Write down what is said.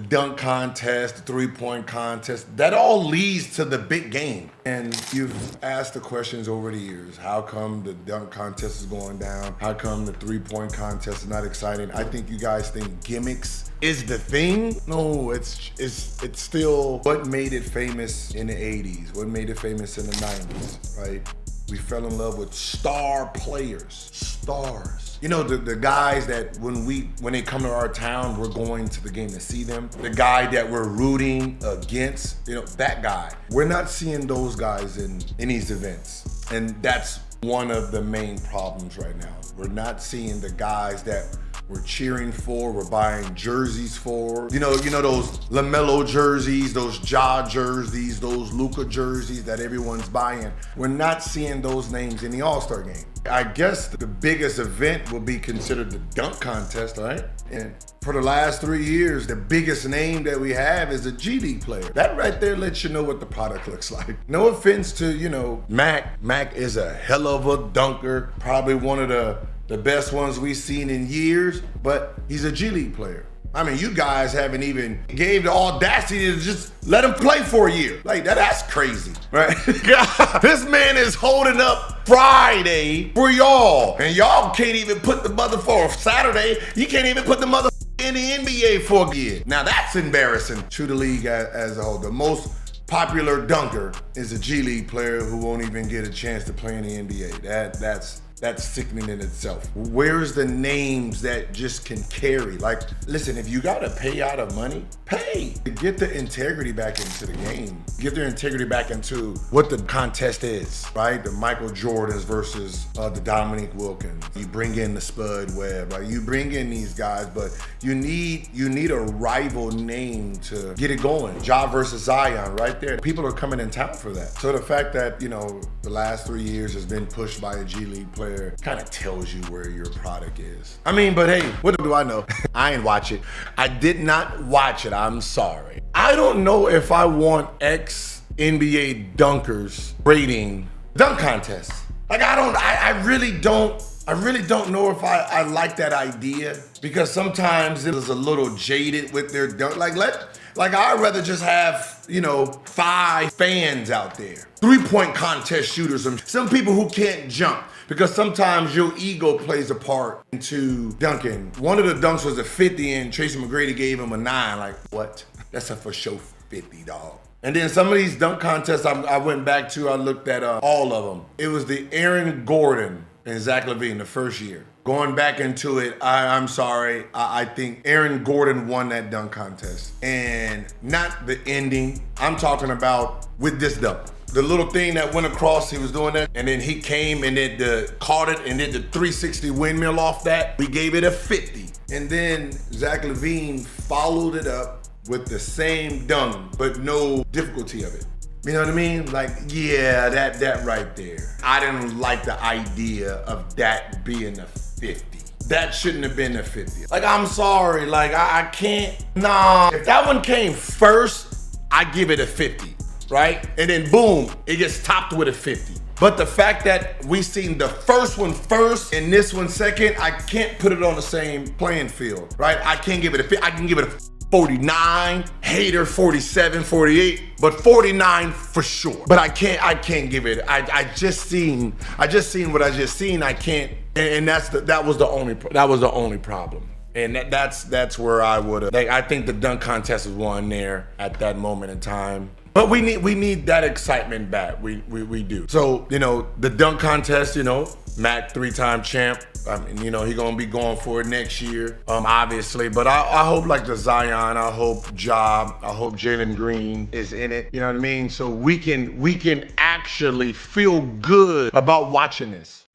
dunk contest, the three-point contest, that all leads to the big game. And you've asked the questions over the years. How come the dunk contest is going down? How come the three-point contest is not exciting? I think you guys think gimmicks is the thing. No, it's still what made it famous in the 80s, what made it famous in the 90s, right? We fell in love with star players, stars. You know, the guys that when they come to our town, we're going to the game to see them. The guy that we're rooting against, you know, that guy. We're not seeing those guys in these events. And that's one of the main problems right now. We're not seeing the guys that we're cheering for, we're buying jerseys for. You know those LaMelo jerseys, those Ja jerseys, those Luka jerseys that everyone's buying. We're not seeing those names in the All-Star game. I guess the biggest event will be considered the dunk contest, right? And for the last 3 years, the biggest name that we have is a G League player. That right there lets you know what the product looks like. No offense to, you know, Mac. Mac is a hell of a dunker, probably one of the best ones we've seen in years, but he's a G League player. I mean, you guys haven't even gave the audacity to just let him play for a year. Like, that's crazy, right? This man is holding up Friday for y'all, and y'all can't even put the mother for Saturday. You can't even put the mother in the NBA for a year. Now, that's embarrassing to the league as a whole. The most popular dunker is a G League player who won't even get a chance to play in the NBA. That's sickening in itself. Where's the names that just can carry? Like, listen, if you gotta pay out of money, pay. Get the integrity back into the game. Get their integrity back into what the contest is, right? The Michael Jordans versus the Dominique Wilkins. You bring in the Spud Webb, right? You bring in these guys, but you need a rival name to get it going. Ja versus Zion, right there. People are coming in town for that. So the fact that, you know, the last 3 years has been pushed by a G League player kind of tells you where your product is. I mean, but hey, what do I know? I ain't watch it. I did not watch it. I'm sorry. I don't know if I want ex-NBA dunkers rating dunk contests. Like, I really don't know if I like that idea, because sometimes it is a little jaded with their dunk. Like I'd rather just have, you know, 5 fans out there. 3-point contest shooters, and some people who can't jump, because sometimes your ego plays a part into dunking. One of the dunks was a 50 and Tracy McGrady gave him a 9. Like, what? That's a for sure 50, dog. And then some of these dunk contests I went back to, I looked at all of them. It was the Aaron Gordon and Zach LaVine the first year. Going back into it, I'm sorry, I think Aaron Gordon won that dunk contest. And not the ending, I'm talking about with this dunk. The little thing that went across, he was doing that, and then he came and caught it and did the 360 windmill off that. We gave it a 50. And then Zach LaVine followed it up with the same dunk, but no difficulty of it. You know what I mean? Like, yeah, that right there. I didn't like the idea of that being a 50. That shouldn't have been a 50. Like, I'm sorry, like, I can't, nah. If that one came first, I give it a 50, right? And then boom, it gets topped with a 50. But the fact that we seen the first one first and this one second, I can't put it on the same playing field, right? I can't give it a 50, I can give it a 49, hater 47, 48, but 49 for sure. But I can't give it. I just seen what I just seen. I can't, and that was the only problem. And that's where I would have. Like, I think the dunk contest was won there at that moment in time. But we need that excitement back. We do. So, you know, the dunk contest, you know, Mac 3-time champ. I mean, you know, he gonna be going for it next year, obviously. But I hope, like the Zion, I hope Ja, I hope Jalen Green is in it. You know what I mean? So we can actually feel good about watching this.